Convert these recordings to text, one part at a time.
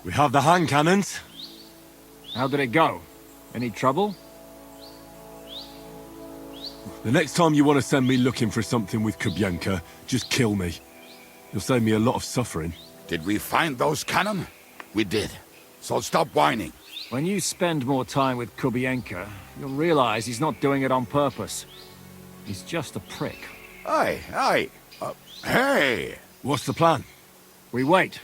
We have the hand cannons. How did it go? Any trouble? The next time you want to send me looking for something with Kubienka, just kill me. You'll save me a lot of suffering. Did we find those cannon? We did. So stop whining. When you spend more time with Kubienka, you'll realize he's not doing it on purpose. He's just a prick. Hey! What's the plan? We wait.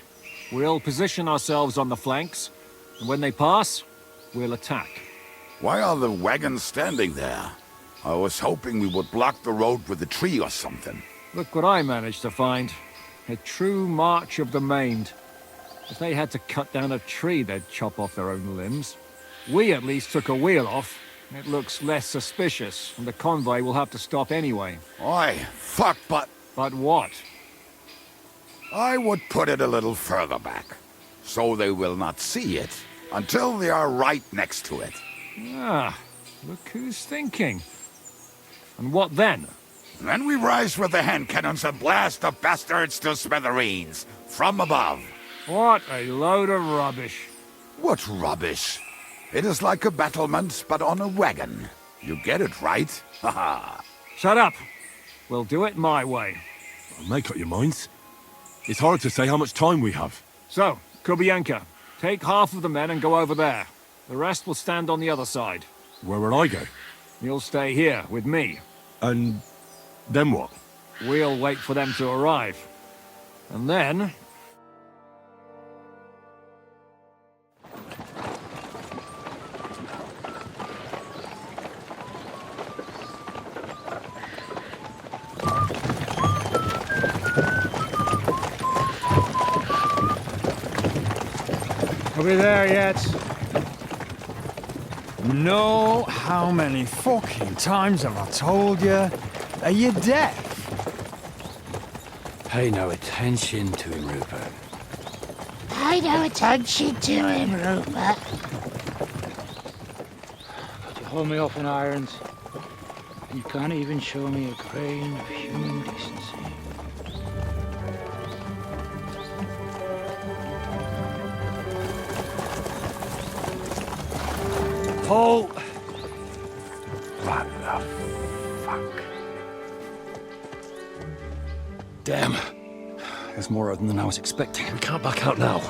We'll position ourselves on the flanks, and when they pass, we'll attack. Why are the wagons standing there? I was hoping we would block the road with a tree or something. Look what I managed to find. A true march of the maimed. If they had to cut down a tree, they'd chop off their own limbs. We at least took a wheel off. It looks less suspicious, and the convoy will have to stop anyway. Oi, fuck, but... But what? I would put it a little further back, so they will not see it until they are right next to it. Ah, look who's thinking. And what then? Then we rise with the hand cannons and blast the bastards to smithereens, from above. What a load of rubbish. What rubbish? It is like a battlement, but on a wagon. You get it, right? Haha. Shut up. We'll do it my way. Make up your minds. It's hard to say how much time we have. So, Kubienka, take half of the men and go over there. The rest will stand on the other side. Where will I go? You'll stay here with me. And then what? We'll wait for them to arrive. And then... Are we there yet? No, how many fucking times have I told you? Are you deaf? Pay no attention to him, Rupert. Pay no attention to him, Rupert. But you hold me up in irons. You can't even show me a grain of human decency. Paul! What the fuck? Damn. There's more of them than I was expecting. We can't back out now.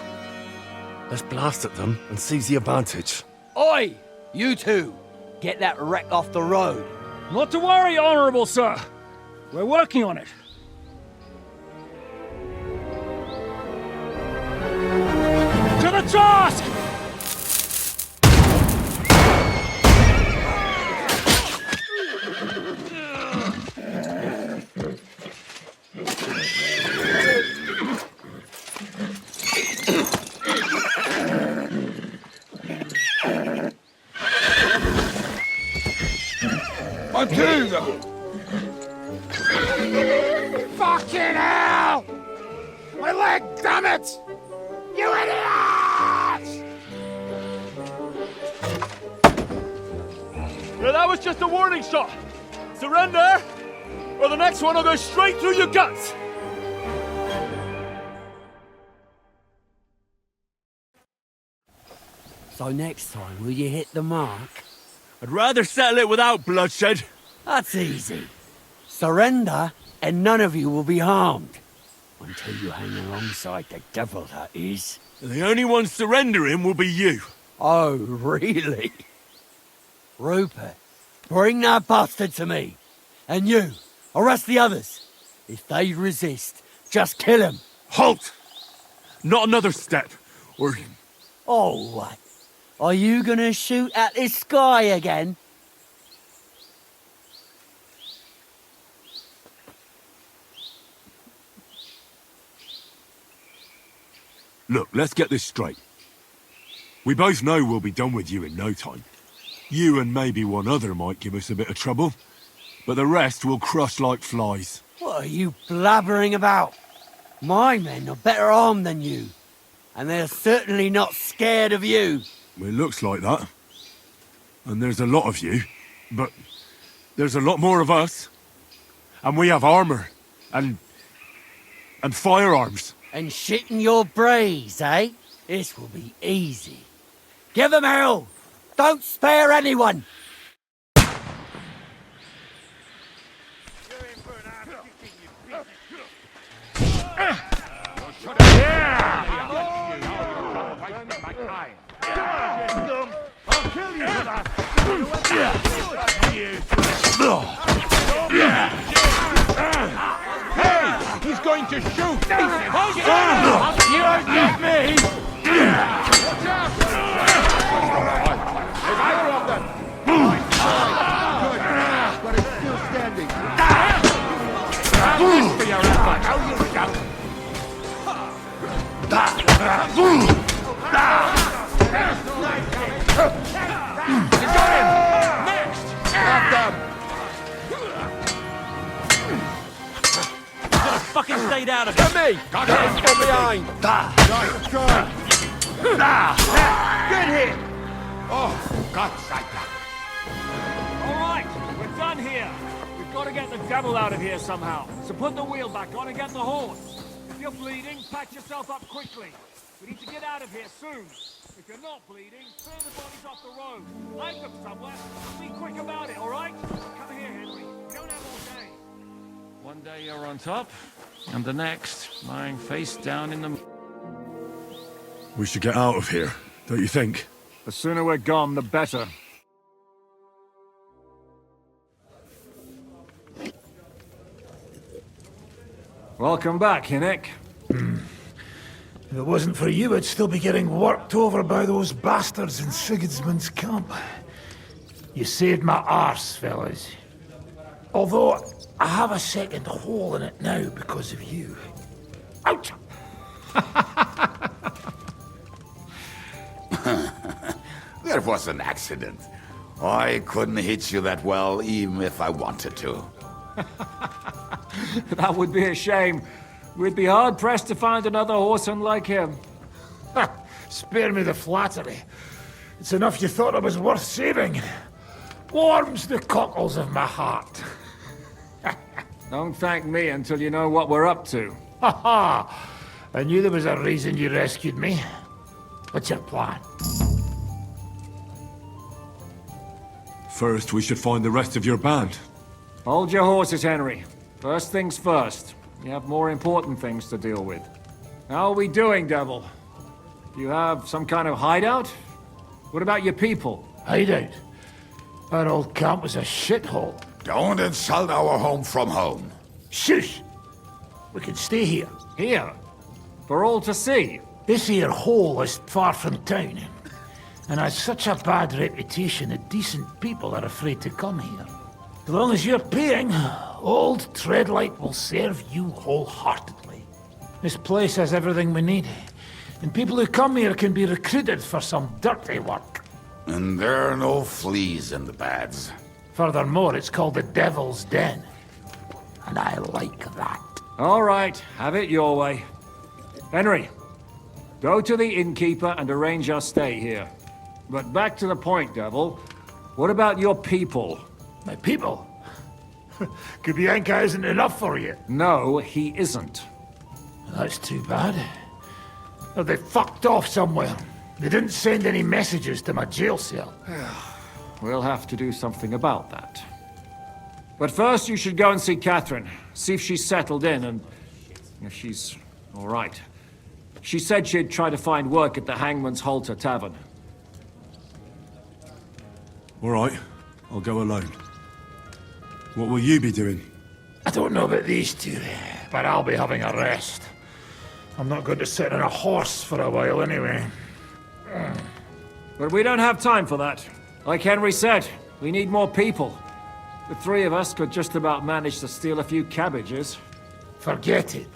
Let's blast at them and seize the advantage. Oi! You two! Get that wreck off the road. Not to worry, Honorable Sir. We're working on it. To the task! Fucking hell! My leg, damn it! You idiots! Yeah, that was just a warning shot. Surrender, or the next one will go straight through your guts. So next time, will you hit the mark? I'd rather settle it without bloodshed. That's easy. Surrender, and none of you will be harmed. Until you hang alongside the devil, that is. The only one surrendering will be you. Oh, really? Rupert, bring that bastard to me. And you, arrest the others. If they resist, just kill them. Halt! Not another step, or... Oh, what? Are you gonna shoot at this sky again? Look, let's get this straight. We both know we'll be done with you in no time. You and maybe one other might give us a bit of trouble, but the rest will crush like flies. What are you blabbering about? My men are better armed than you, and they're certainly not scared of you. It looks like that. And there's a lot of you, but there's a lot more of us. And we have armor, and firearms. And shit in your brains, eh? This will be easy. Give them hell! Don't spare anyone! He's going to shoot! You don't get me! Watch out! There's either of them! Good, but it's still standing. This for your effort. How you go? You got him! Next! Got them! Fucking stayed out of it! Get me! Got him from behind! Nice try! Good hit! Oh, God's sake! All right, we're done here. We've got to get the devil out of here somehow. So put the wheel back on and get the horse. If you're bleeding, patch yourself up quickly. We need to get out of here soon. If you're not bleeding, clear the bodies off the road. Hide them somewhere. Be quick about it, all right? Come here, Henry. We don't have all day. One day you're on top, and the next, lying face down in the... We should get out of here, don't you think? The sooner we're gone, the better. Welcome back, Hynek. If it wasn't for you, I'd still be getting worked over by those bastards in Sigismund's camp. You saved my arse, fellas. Although, I have a second hole in it now because of you. Ouch! There was an accident. I couldn't hit you that well, even if I wanted to. That would be a shame. We'd be hard-pressed to find another horseman like him. Spare me the flattery. It's enough you thought I was worth saving. Warms the cockles of my heart. Don't thank me until you know what we're up to. Ha ha! I knew there was a reason you rescued me. What's your plan? First, we should find the rest of your band. Hold your horses, Henry. First things first. You have more important things to deal with. How are we doing, Devil? Do you have some kind of hideout? What about your people? Hideout? Our old camp was a shithole. Don't insult our home from home. Shush! We can stay here. Here? For all to see? This here hole is far from town, and has such a bad reputation that decent people are afraid to come here. As long as you're paying, old Treadlight will serve you wholeheartedly. This place has everything we need, and people who come here can be recruited for some dirty work. And there are no fleas in the beds. Furthermore, it's called the Devil's Den, and I like that. All right, have it your way. Henry, go to the innkeeper and arrange our stay here. But back to the point, Devil. What about your people? My people? Kubienka isn't enough for you. No, he isn't. That's too bad. Oh, they fucked off somewhere. They didn't send any messages to my jail cell. We'll have to do something about that. But first, you should go and see Catherine. See if she's settled in and if she's all right. She said she'd try to find work at the Hangman's Halter Tavern. All right, I'll go alone. What will you be doing? I don't know about these two, but I'll be having a rest. I'm not going to sit on a horse for a while anyway. But we don't have time for that. Like Henry said, we need more people. The three of us could just about manage to steal a few cabbages. Forget it.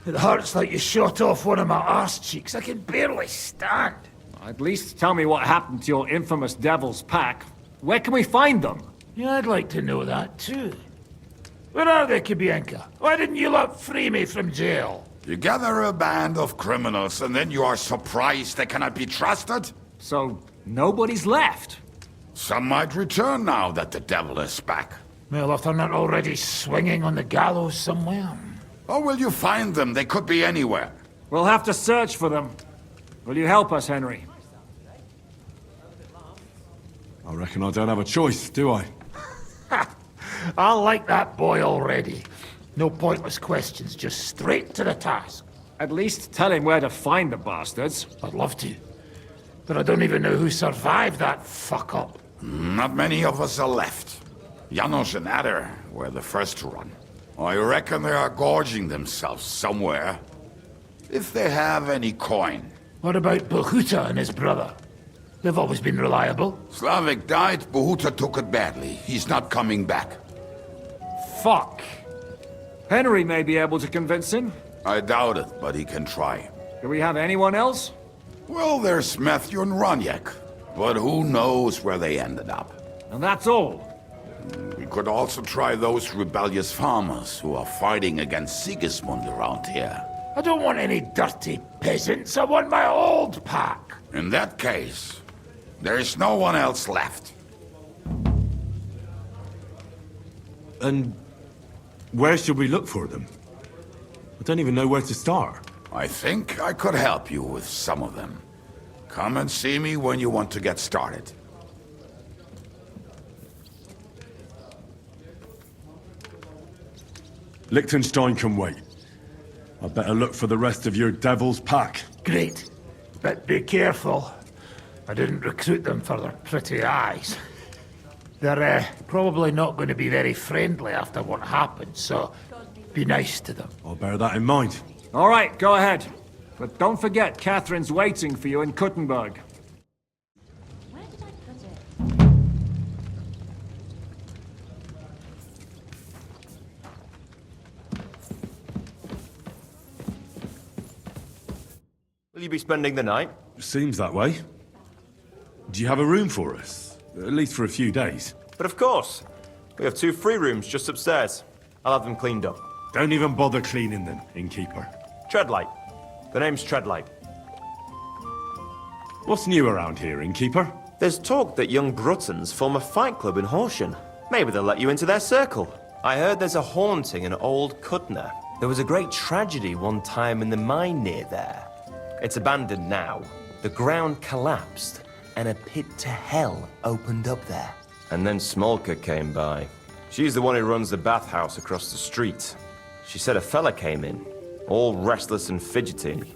It hurts like you shot off one of my arse cheeks. I can barely stand. At least tell me what happened to your infamous Devil's Pack. Where can we find them? Yeah, I'd like to know that too. Where are they, Kubienka? Why didn't you lot free me from jail? You gather a band of criminals and then you are surprised they cannot be trusted? So, nobody's left? Some might return now that the devil is back. Well, if they're not already swinging on the gallows somewhere. How will you find them? They could be anywhere. We'll have to search for them. Will you help us, Henry? I reckon I don't have a choice, do I? I like that boy already. No pointless questions, just straight to the task. At least tell him where to find the bastards. I'd love to. But I don't even know who survived that fuck-up. Not many of us are left. Janos and Adder were the first to run. I reckon they are gorging themselves somewhere. If they have any coin. What about Bahuta and his brother? They've always been reliable. Slavik died, Bahuta took it badly. He's not coming back. Fuck. Henry may be able to convince him. I doubt it, but he can try. Do we have anyone else? Well, there's Matthew and Ronyek. But who knows where they ended up. And that's all. We could also try those rebellious farmers who are fighting against Sigismund around here. I don't want any dirty peasants. I want my old pack. In that case, there's no one else left. And where should we look for them? I don't even know where to start. I think I could help you with some of them. Come and see me when you want to get started. Liechtenstein can wait. I'd better look for the rest of your devil's pack. Great. But be careful. I didn't recruit them for their pretty eyes. They're probably not going to be very friendly after what happened, so be nice to them. I'll bear that in mind. All right, go ahead. But don't forget, Catherine's waiting for you in Kuttenberg. Where did I put it? Will you be spending the night? Seems that way. Do you have a room for us? At least for a few days. But of course. We have 2 free rooms just upstairs. I'll have them cleaned up. Don't even bother cleaning them, innkeeper. Treadlight. The name's Treadlight. What's new around here, innkeeper? There's talk that young Bruttons form a fight club in Horsham. Maybe they'll let you into their circle. I heard there's a haunting in Old Kutner. There was a great tragedy one time in the mine near there. It's abandoned now. The ground collapsed, and a pit to hell opened up there. And then Smolka came by. She's the one who runs the bathhouse across the street. She said a fella came in, all restless and fidgety,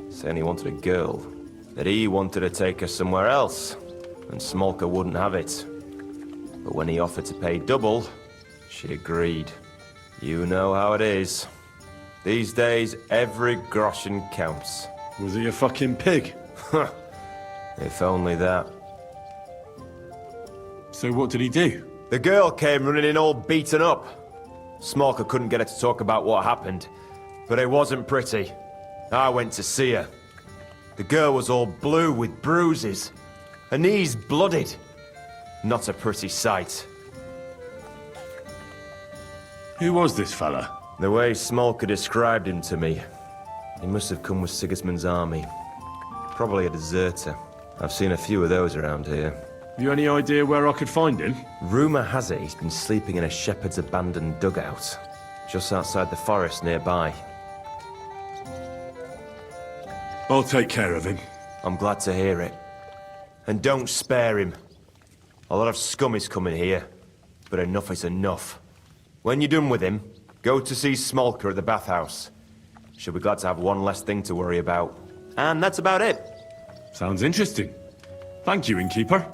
saying he wanted a girl. That he wanted to take her somewhere else, and Smolka wouldn't have it. But when he offered to pay double, she agreed. You know how it is. These days, every groschen counts. Was he a fucking pig? If only that. So what did he do? The girl came running in all beaten up. Smolka couldn't get her to talk about what happened, but it wasn't pretty. I went to see her. The girl was all blue with bruises. Her knees blooded. Not a pretty sight. Who was this fella? The way Smolka described him to me, he must have come with Sigismund's army. Probably a deserter. I've seen a few of those around here. You any idea where I could find him? Rumour has it he's been sleeping in a shepherd's abandoned dugout, just outside the forest nearby. I'll take care of him. I'm glad to hear it. And don't spare him. A lot of scum is coming here, but enough is enough. When you're done with him, go to see Smolka at the bathhouse. She'll be glad to have one less thing to worry about. And that's about it. Sounds interesting. Thank you, innkeeper.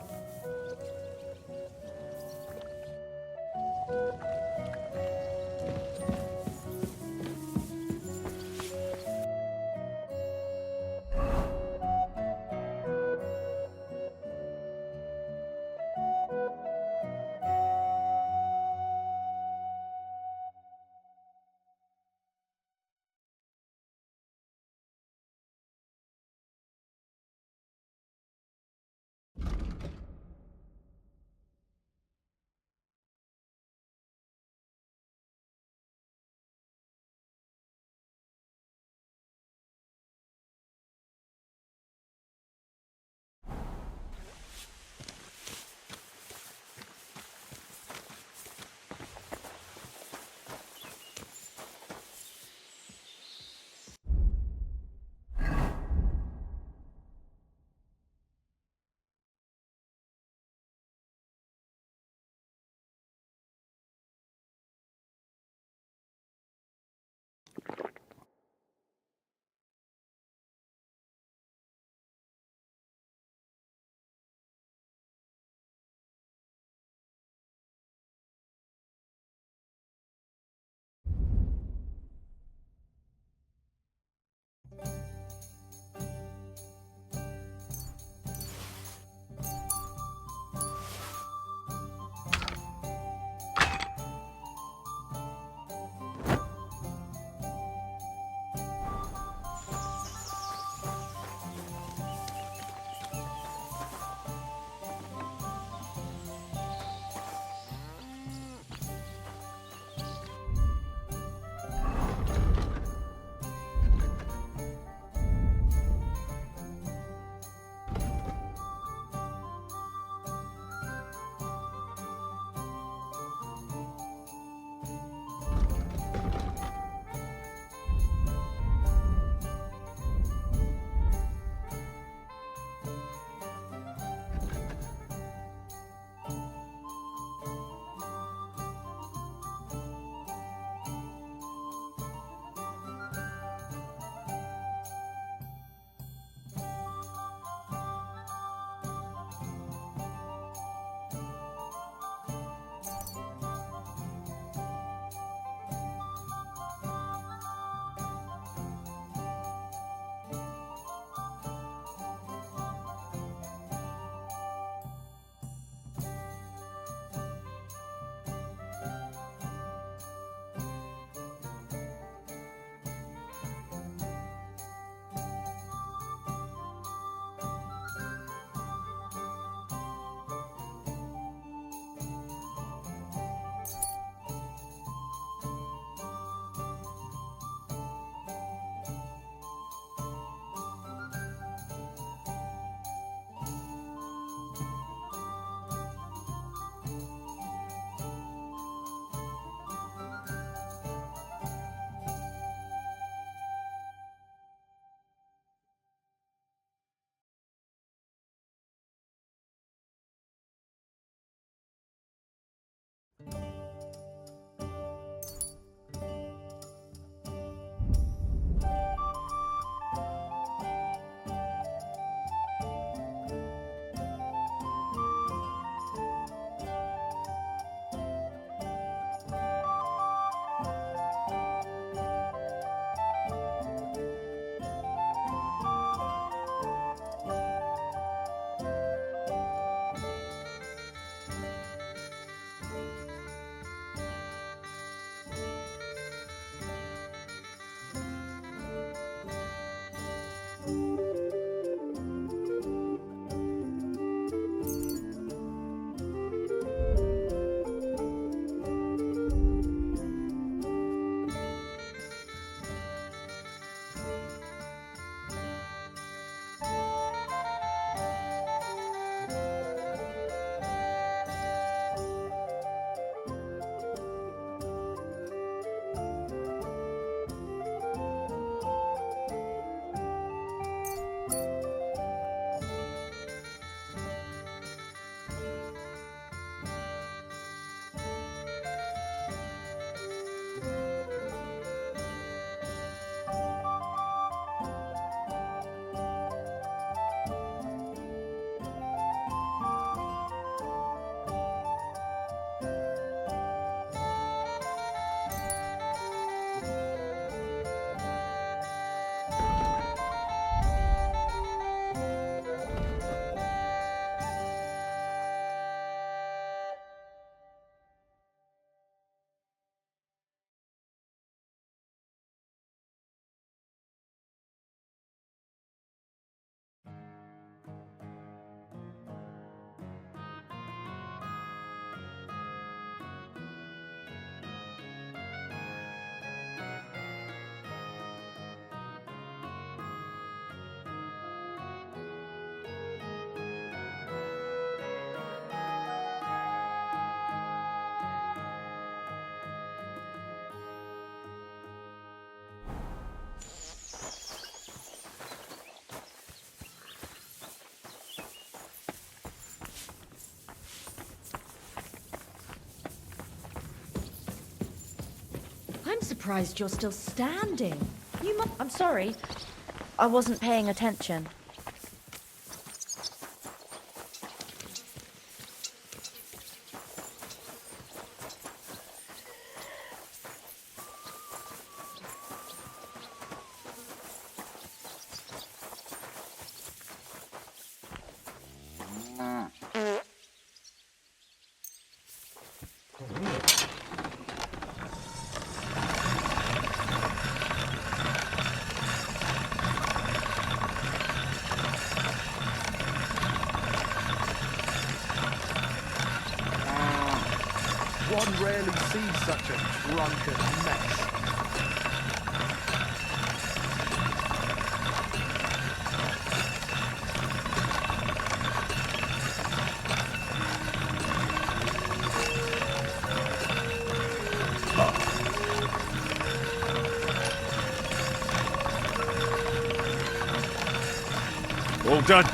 I'm surprised you're still standing. I'm sorry. I wasn't paying attention. One rarely sees such a drunken mess. All done.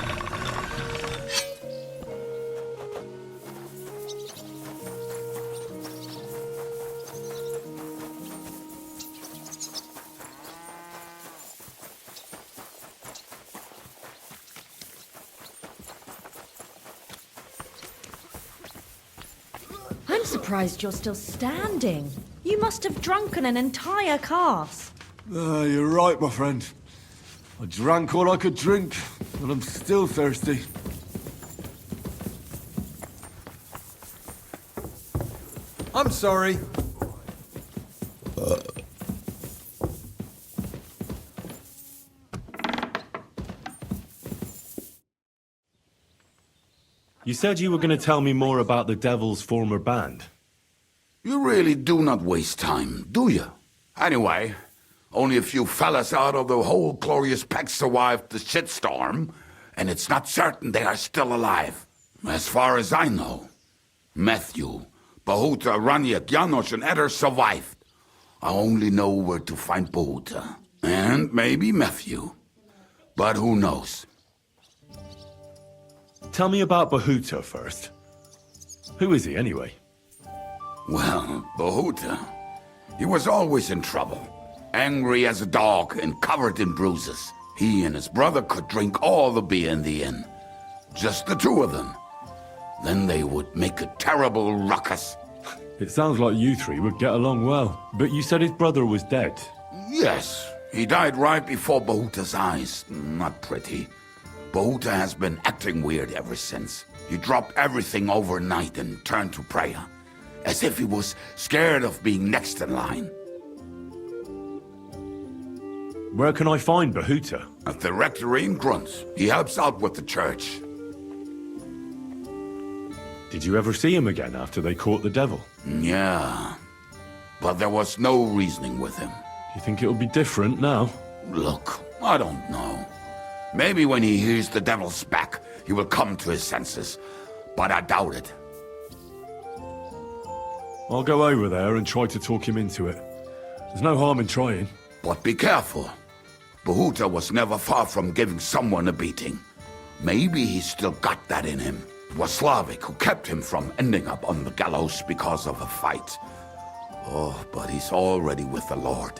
I'm surprised you're still standing. You must have drunken an entire cask. You're right, my friend. I drank all I could drink, and I'm still thirsty. I'm sorry. You said you were going to tell me more about the Devil's former band. You really do not waste time, do you? Anyway, only a few fellas out of the whole glorious pack survived the shitstorm, and it's not certain they are still alive. As far as I know, Matthew, Bahuta, Raniak, Janos, and Eder survived. I only know where to find Bahuta. And maybe Matthew. But who knows? Tell me about Bahuta first. Who is he, anyway? Well, Bahuta, he was always in trouble. Angry as a dog and covered in bruises. He and his brother could drink all the beer in the inn. Just the two of them. Then they would make a terrible ruckus. It sounds like you three would get along well. But you said his brother was dead. Yes, he died right before Bahuta's eyes. Not pretty. Bahuta has been acting weird ever since. He dropped everything overnight and turned to prayer. As if he was scared of being next in line. Where can I find Bahuta? At the rectory in Grunts. He helps out with the church. Did you ever see him again after they caught the devil? Yeah. But there was no reasoning with him. You think it'll be different now? Look, I don't know. Maybe when he hears the devil's back, he will come to his senses. But I doubt it. I'll go over there and try to talk him into it. There's no harm in trying. But be careful. Bahuta was never far from giving someone a beating. Maybe he's still got that in him. It was Slavic who kept him from ending up on the gallows because of a fight. Oh, but he's already with the Lord.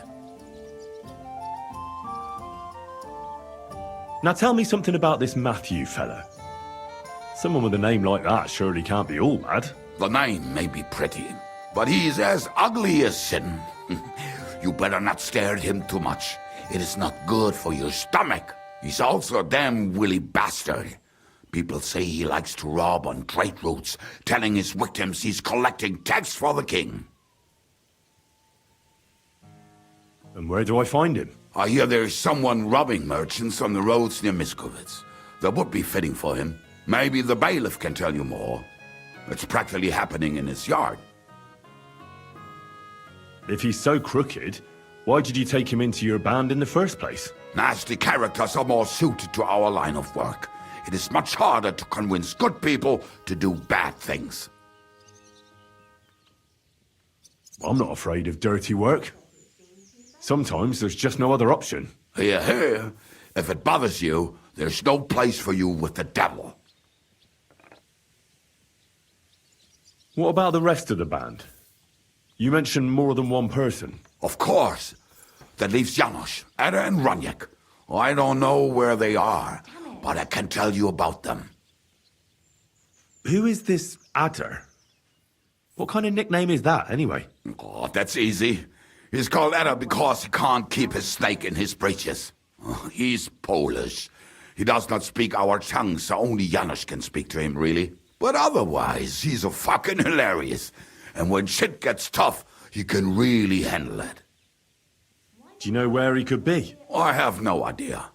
Now tell me something about this Matthew fella. Someone with a name like that surely can't be all bad. The name may be pretty, but he's as ugly as sin. You better not stare at him too much. It is not good for your stomach. He's also a damn willy bastard. People say he likes to rob on trade routes, telling his victims he's collecting tax for the king. And where do I find him? I hear there's someone robbing merchants on the roads near Miskovitz. That would be fitting for him. Maybe the bailiff can tell you more. It's practically happening in his yard. If he's so crooked, why did you take him into your band in the first place? Nasty characters are more suited to our line of work. It is much harder to convince good people to do bad things. I'm not afraid of dirty work. Sometimes there's just no other option. Hear, hear. If it bothers you, there's no place for you with the devil. What about the rest of the band? You mentioned more than one person. Of course. That leaves Janos, Ada and Ranyek. I don't know where they are, but I can tell you about them. Who is this Adder? What kind of nickname is that, anyway? Oh, that's easy. He's called Ada because he can't keep his snake in his breeches. He's Polish. He does not speak our tongue, so only Janos can speak to him, really. But otherwise, he's a fucking hilarious. And when shit gets tough, he can really handle it. Do you know where he could be? I have no idea.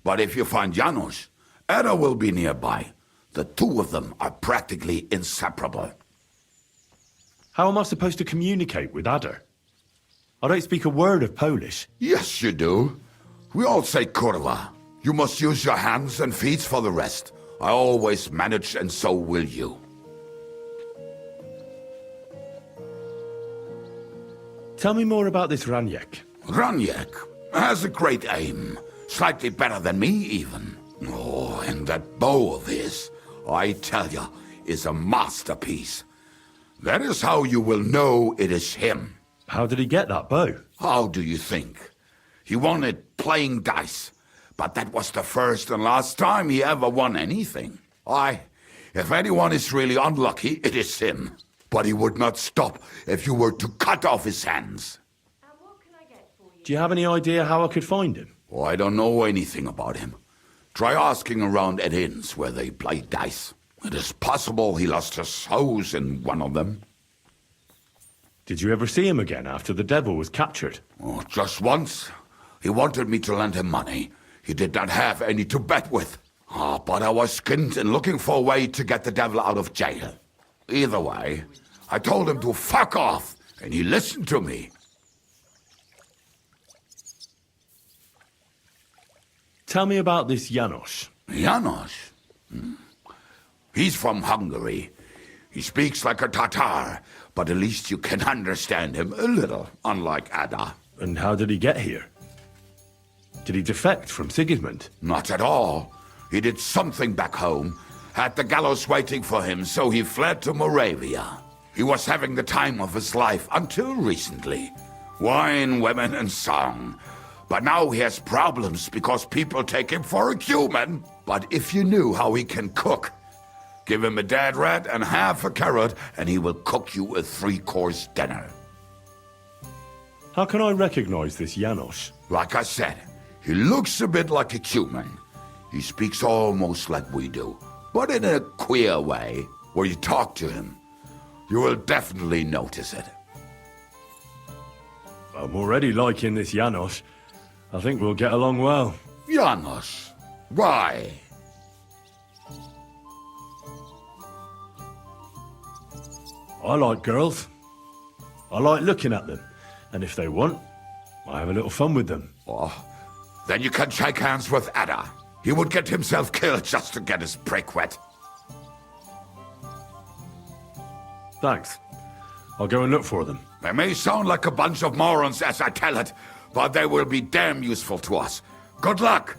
But if you find Janos, Ada will be nearby. The two of them are practically inseparable. How am I supposed to communicate with Adder? I don't speak a word of Polish. Yes, you do. We all say kurwa. You must use your hands and feet for the rest. I always manage, and so will you. Tell me more about this Ranyek. Ranyek has a great aim. Slightly better than me, even. Oh, and that bow of his, I tell you, is a masterpiece. That is how you will know it is him. How did he get that bow? How do you think? He won it playing dice. But that was the first and last time he ever won anything. If anyone is really unlucky, it is him. But he would not stop if you were to cut off his hands. Do you have any idea how I could find him? Oh, I don't know anything about him. Try asking around at inns where they play dice. It is possible he lost his hose in one of them. Did you ever see him again after the devil was captured? Oh, just once. He wanted me to lend him money. He did not have any to bet with. But I was skinned and looking for a way to get the devil out of jail. Either way, I told him to fuck off, and he listened to me. Tell me about this Janos. Janos? He's from Hungary. He speaks like a Tatar, but at least you can understand him a little, unlike Ada. And how did he get here? Did he defect from Sigismund? Not at all. He did something back home, had the gallows waiting for him, so he fled to Moravia. He was having the time of his life until recently. Wine, women, and song. But now he has problems because people take him for a human. But if you knew how he can cook, give him a dead rat and half a carrot, and he will cook you a 3-course dinner. How can I recognize this Janos? Like I said, he looks a bit like a human. He speaks almost like we do, but in a queer way. Where you talk to him, you will definitely notice it. I'm already liking this Janos. I think we'll get along well. Janos? Why? I like girls. I like looking at them. And if they want, I have a little fun with them. Oh, then you can shake hands with Ada. He would get himself killed just to get his prick wet. Thanks. I'll go and look for them. They may sound like a bunch of morons as I tell it, but they will be damn useful to us. Good luck!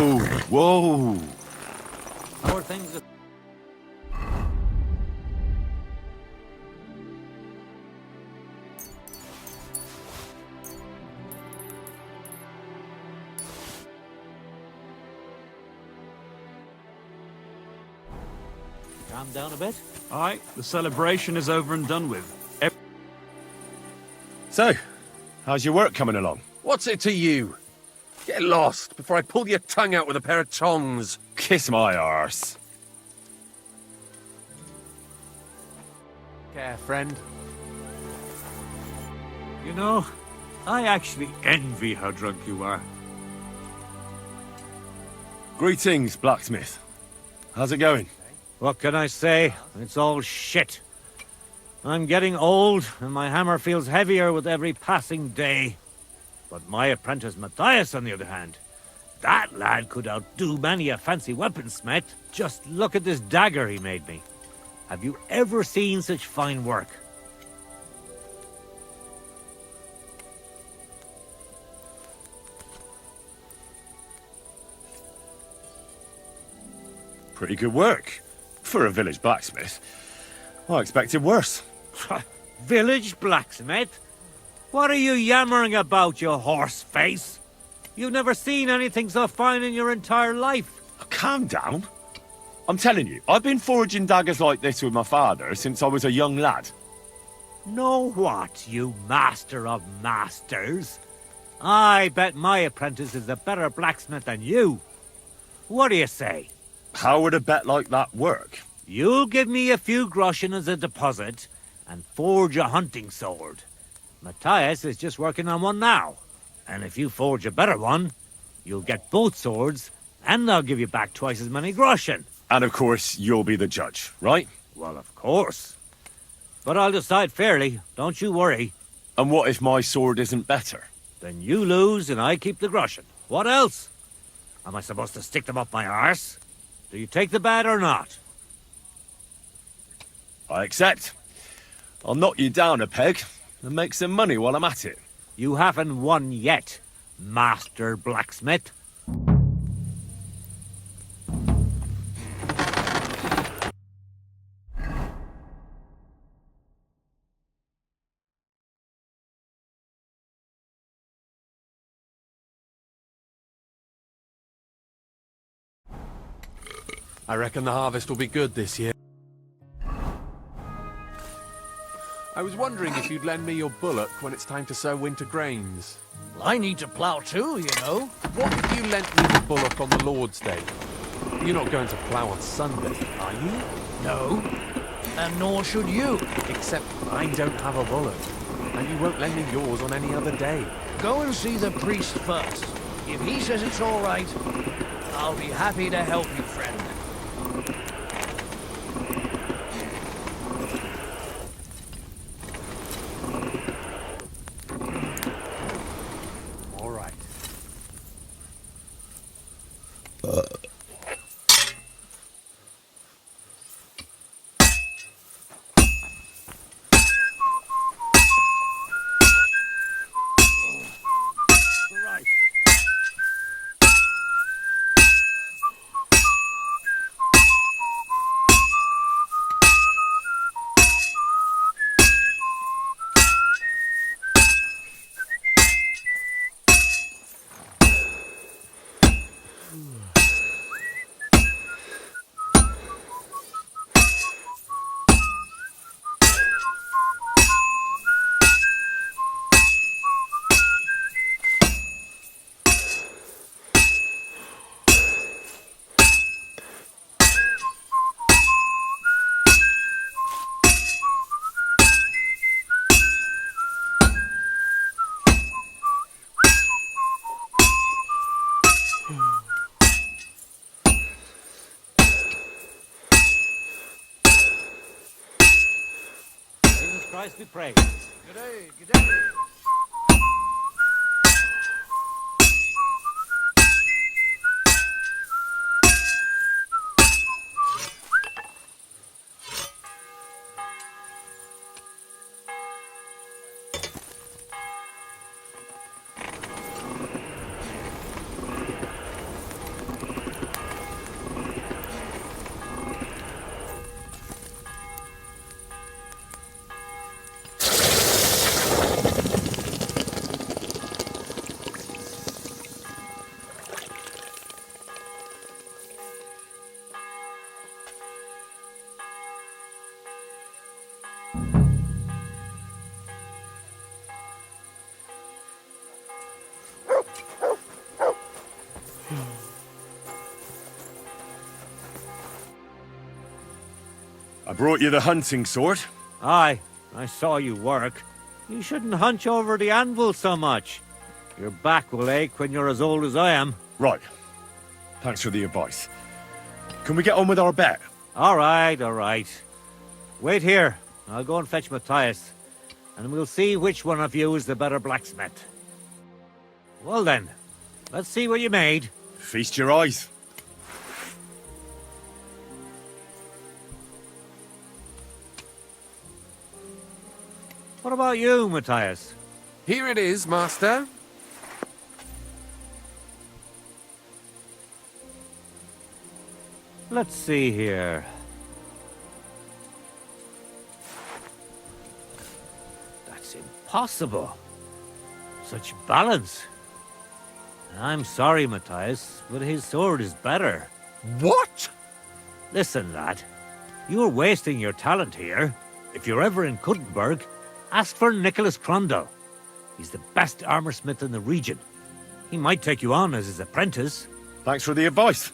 Whoa, whoa. How are things? Calm down a bit. Aye, the celebration is over and done with. So, how's your work coming along? What's it to you? Get lost before I pull your tongue out with a pair of tongs. Kiss my arse. Care, friend. You know, I actually envy how drunk you are. Greetings, blacksmith. How's it going? What can I say? It's all shit. I'm getting old, and my hammer feels heavier with every passing day. But my apprentice Matthias, on the other hand, that lad could outdo many a fancy weaponsmith. Just look at this dagger he made me. Have you ever seen such fine work? Pretty good work. For a village blacksmith. I expected worse. Village blacksmith? What are you yammering about, you horse face? You've never seen anything so fine in your entire life. Calm down. I'm telling you, I've been forging daggers like this with my father since I was a young lad. Know what, you master of masters? I bet my apprentice is a better blacksmith than you. What do you say? How would a bet like that work? You'll give me a few groschen as a deposit and forge a hunting sword. Matthias is just working on one now. And if you forge a better one, you'll get both swords and I'll give you back twice as many groschen. And of course, you'll be the judge, right? Well, of course. But I'll decide fairly, don't you worry. And what if my sword isn't better? Then you lose and I keep the groschen. What else? Am I supposed to stick them up my arse? Do you take the bet or not? I accept. I'll knock you down a peg and make some money while I'm at it. You haven't won yet, Master Blacksmith. I reckon the harvest will be good this year. I was wondering if you'd lend me your bullock when it's time to sow winter grains. Well, I need to plough too, you know. What if you lent me the bullock on the Lord's Day? You're not going to plough on Sunday, are you? No. And nor should you. Except I don't have a bullock. And you won't lend me yours on any other day. Go and see the priest first. If he says it's all right, I'll be happy to help you, friend. All right. Christ be praised. Good day, good day. brought you the hunting sword? Aye, I saw you work. You shouldn't hunch over the anvil so much. Your back will ache when you're as old as I am. Right. Thanks for the advice. Can we get on with our bet? All right. Wait here. I'll go and fetch Matthias, and we'll see which one of you is the better blacksmith. Well then, let's see what you made. Feast your eyes. What about you, Matthias? Here it is, Master. Let's see here. That's impossible. Such balance. I'm sorry, Matthias, but his sword is better. What? Listen, lad. You're wasting your talent here. If you're ever in Kuttenberg, ask for Nicholas Crondell. He's the best armorsmith in the region. He might take you on as his apprentice. Thanks for the advice.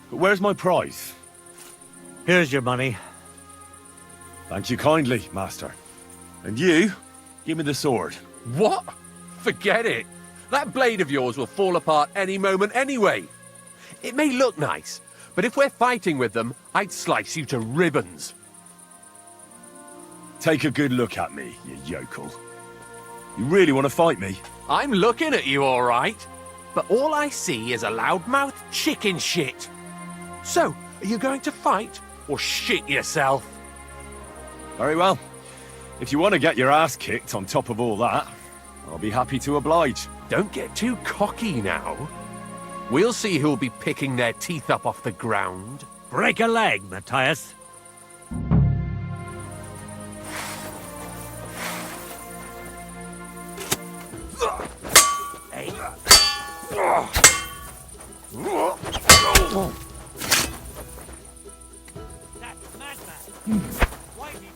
But where's my prize? Here's your money. Thank you kindly, Master. And you, give me the sword. What? Forget it. That blade of yours will fall apart any moment anyway. It may look nice, but if we're fighting with them, I'd slice you to ribbons. Take a good look at me, you yokel. You really want to fight me? I'm looking at you, all right. But all I see is a loudmouth chicken shit. So, are you going to fight or shit yourself? Very well. If you want to get your ass kicked on top of all that, I'll be happy to oblige. Don't get too cocky now. We'll see who'll be picking their teeth up off the ground. Break a leg, Matthias.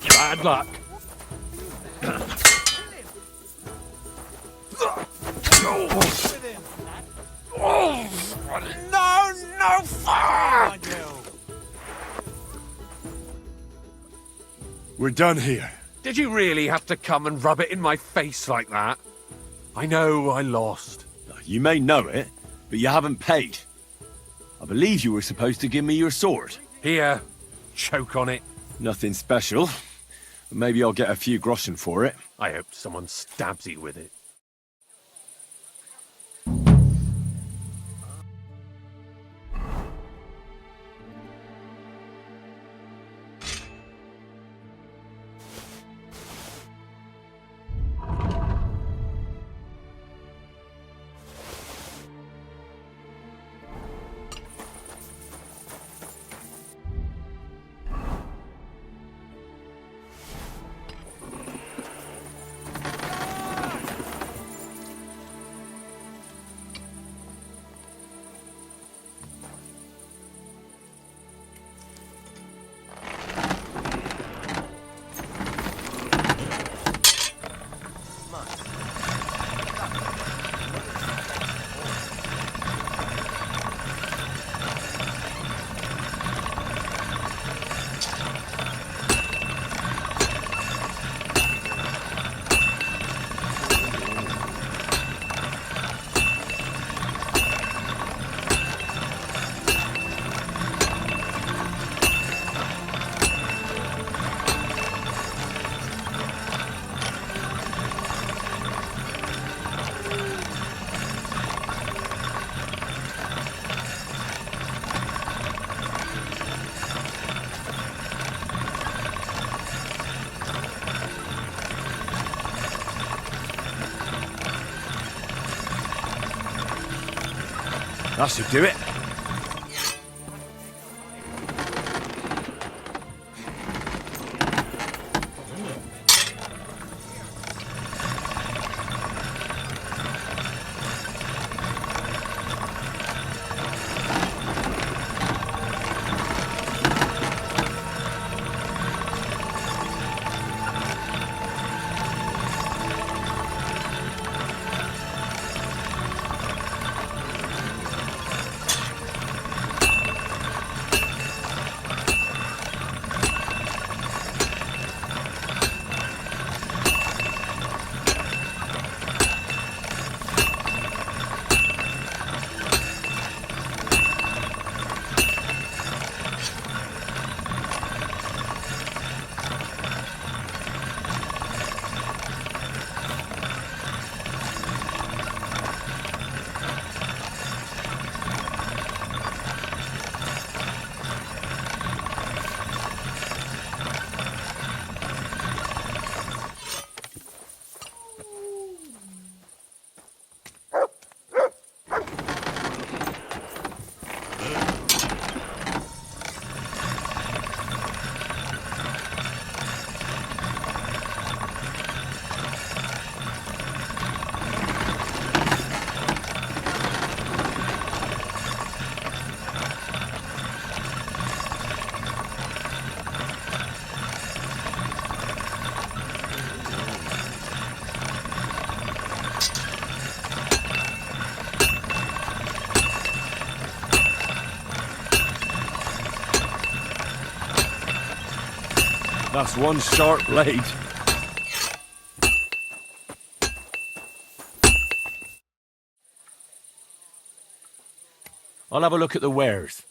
Bad luck. No, fuck! We're done here. Did you really have to come and rub it in my face like that? I know I lost. You may know it, but you haven't paid. I believe you were supposed to give me your sword. Here, choke on it. Nothing special. But maybe I'll get a few groschen for it. I hope someone stabs you with it. That should do it. That's one sharp blade. I'll have a look at the wares.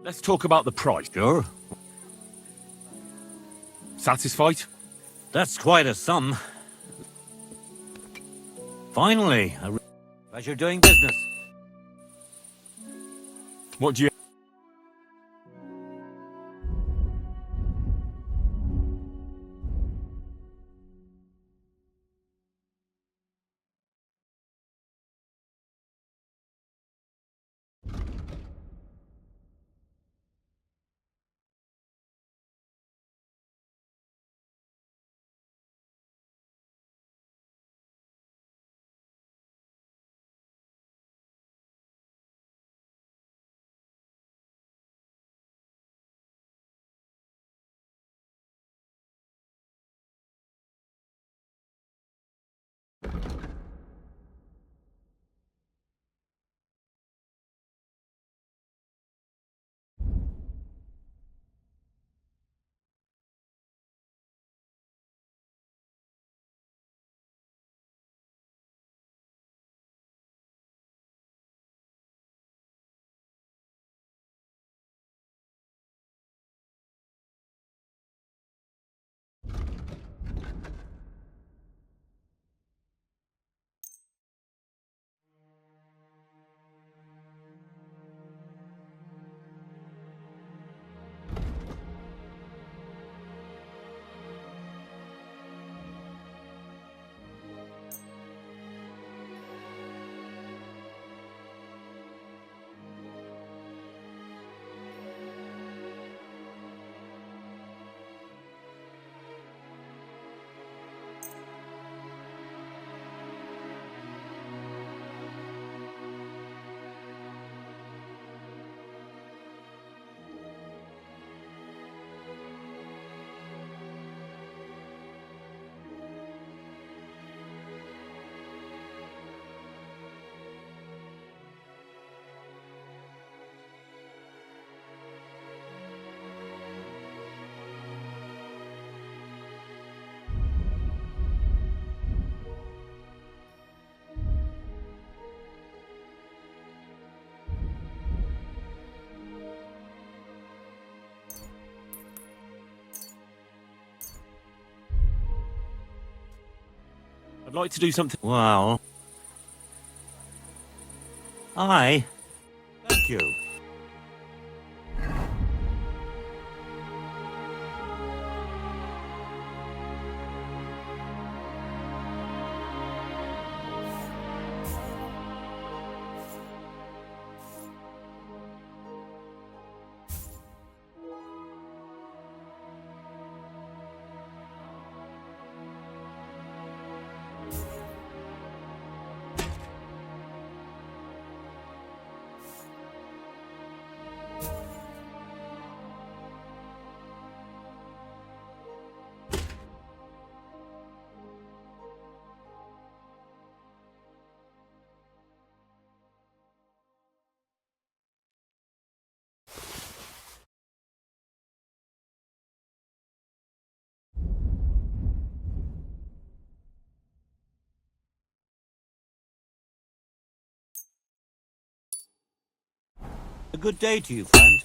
Let's talk about the price. Sure. Satisfied? That's quite a sum. Finally, a pleasure doing business. What do you... I'd like to do something... Well... Aye. Thank you. A good day to you, friend.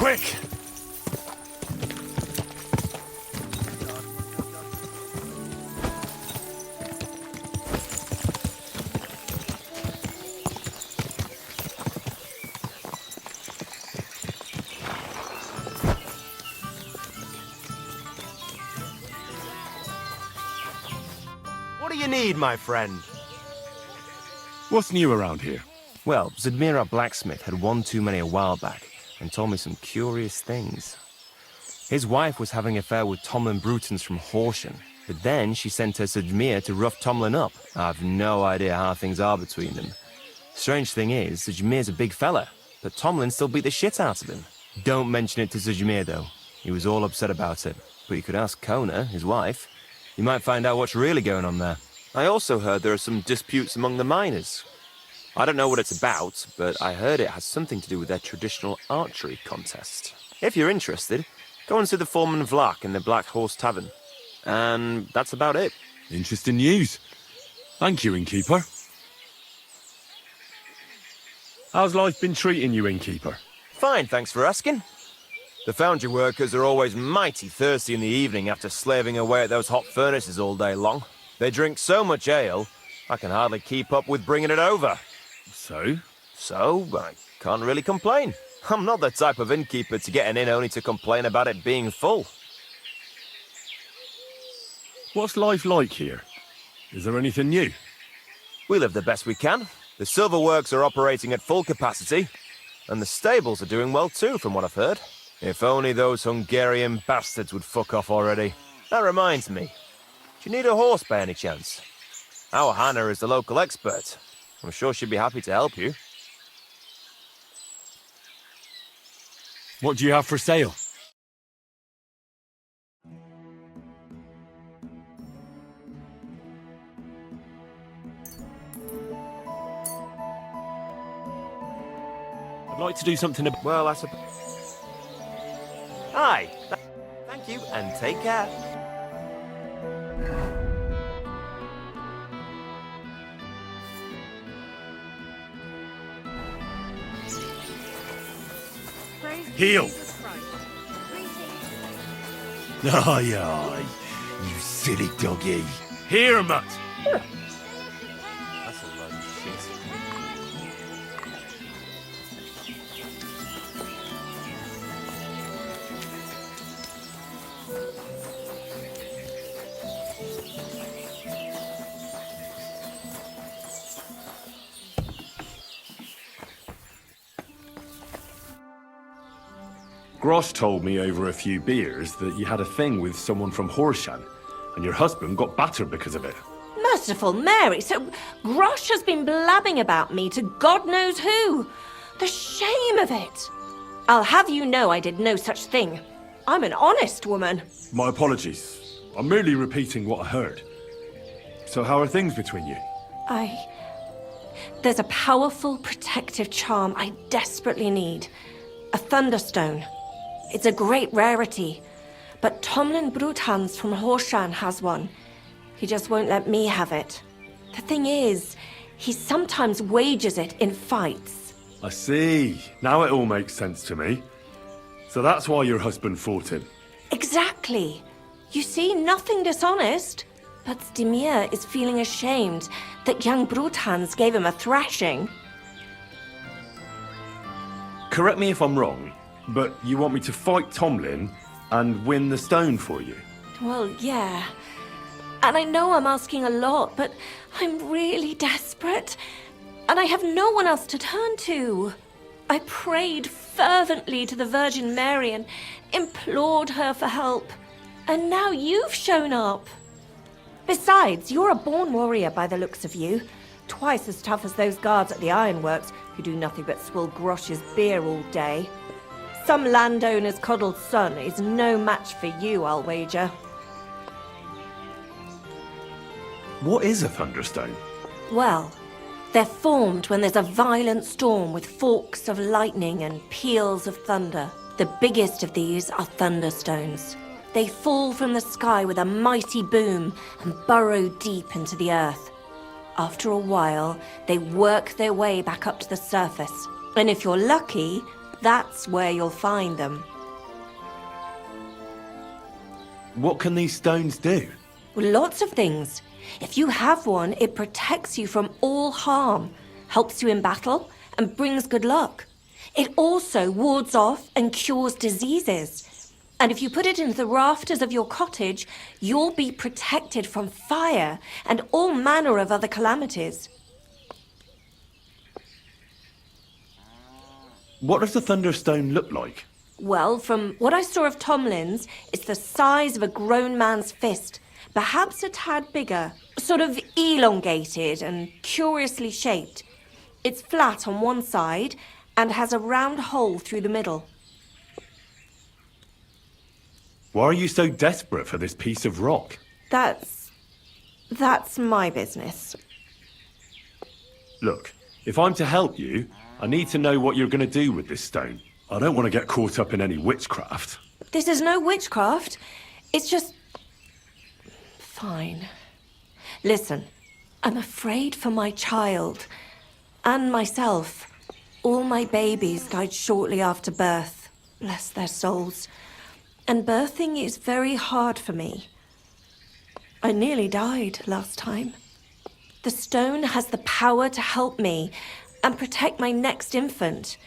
quick! What do you need, my friend? What's new around here? Well, Zadmir, our blacksmith, had one too many a while back and told me some curious things. His wife was having an affair with Tomlin Brutons from Horsham, but then she sent her Zadmir to rough Tomlin up. I've no idea how things are between them. Strange thing is, Zadmir's a big fella, but Tomlin still beat the shit out of him. Don't mention it to Zadmir, though. He was all upset about it. But you could ask Kona, his wife. You might find out what's really going on there. I also heard there are some disputes among the miners. I don't know what it's about, but I heard it has something to do with their traditional archery contest. If you're interested, go and see the foreman Vlak in the Black Horse Tavern. And that's about it. Interesting news. Thank you, innkeeper. How's life been treating you, innkeeper? Fine, thanks for asking. The foundry workers are always mighty thirsty in the evening after slaving away at those hot furnaces all day long. They drink so much ale, I can hardly keep up with bringing it over. So? So, I can't really complain. I'm not the type of innkeeper to get an inn only to complain about it being full. What's life like here? Is there anything new? We live the best we can. The silver works are operating at full capacity, and the stables are doing well too, from what I've heard. If only those Hungarian bastards would fuck off already. That reminds me. Do you need a horse by any chance? Our Hannah is the local expert. I'm sure she'd be happy to help you. What do you have for sale? I'd like to do something about... Well, I suppose... Hi. Thank you, and take care. Heel! Aye, aye, you silly doggy. Here, mutt! That's a load of shit. Grosh told me over a few beers that you had a thing with someone from Horsham, and your husband got battered because of it. Merciful Mary, so Grosh has been blabbing about me to God knows who. The shame of it. I'll have you know I did no such thing. I'm an honest woman. My apologies. I'm merely repeating what I heard. So how are things between you? There's a powerful protective charm I desperately need. A thunderstone. It's a great rarity. But Tomlin Bruthans from Horsham has one. He just won't let me have it. The thing is, he sometimes wages it in fights. I see. Now it all makes sense to me. So that's why your husband fought him. Exactly. You see, nothing dishonest. But Zdemir is feeling ashamed that young Bruthans gave him a thrashing. Correct me if I'm wrong, but you want me to fight Tomlin and win the stone for you? Well, yeah. And I know I'm asking a lot, but I'm really desperate. And I have no one else to turn to. I prayed fervently to the Virgin Mary and implored her for help. And now you've shown up. Besides, you're a born warrior by the looks of you. Twice as tough as those guards at the ironworks who do nothing but swill Grosh's beer all day. Some landowner's coddled son is no match for you, I'll wager. What is a thunderstone? Well, they're formed when there's a violent storm with forks of lightning and peals of thunder. The biggest of these are thunderstones. They fall from the sky with a mighty boom and burrow deep into the earth. After a while, they work their way back up to the surface. And if you're lucky, That's where you'll find them. What can these stones do? Well, lots of things. If you have one, it protects you from all harm, helps you in battle, and brings good luck. It also wards off and cures diseases. And if you put it into the rafters of your cottage, you'll be protected from fire and all manner of other calamities. What does the Thunderstone look like? Well, from what I saw of Tomlin's, it's the size of a grown man's fist, perhaps a tad bigger, sort of elongated and curiously shaped. It's flat on one side and has a round hole through the middle. Why are you so desperate for this piece of rock? That's my business. Look, if I'm to help you, I need to know what you're going to do with this stone. I don't want to get caught up in any witchcraft. This is no witchcraft. It's just... Fine. Listen, I'm afraid for my child. And myself. All my babies died shortly after birth. Bless their souls. And birthing is very hard for me. I nearly died last time. The stone has the power to help me and protect my next infant.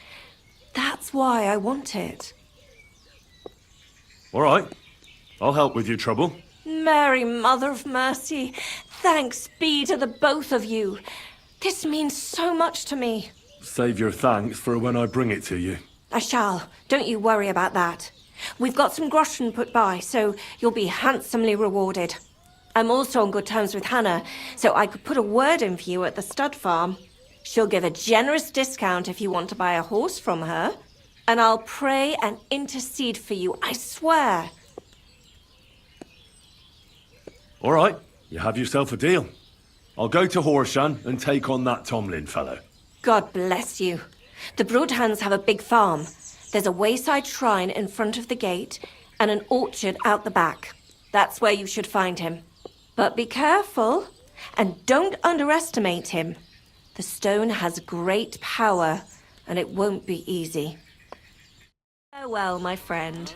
That's why I want it. All right. I'll help with your trouble. Mary, Mother of Mercy, thanks be to the both of you. This means so much to me. Save your thanks for when I bring it to you. I shall. Don't you worry about that. We've got some groschen put by, so you'll be handsomely rewarded. I'm also on good terms with Hannah, so I could put a word in for you at the stud farm. She'll give a generous discount if you want to buy a horse from her. And I'll pray and intercede for you, I swear. All right. You have yourself a deal. I'll go to Horshan and take on that Tomlin fellow. God bless you. The Broadhands have a big farm. There's a wayside shrine in front of the gate and an orchard out the back. That's where you should find him. But be careful and don't underestimate him. The stone has great power and it won't be easy. Farewell, my friend.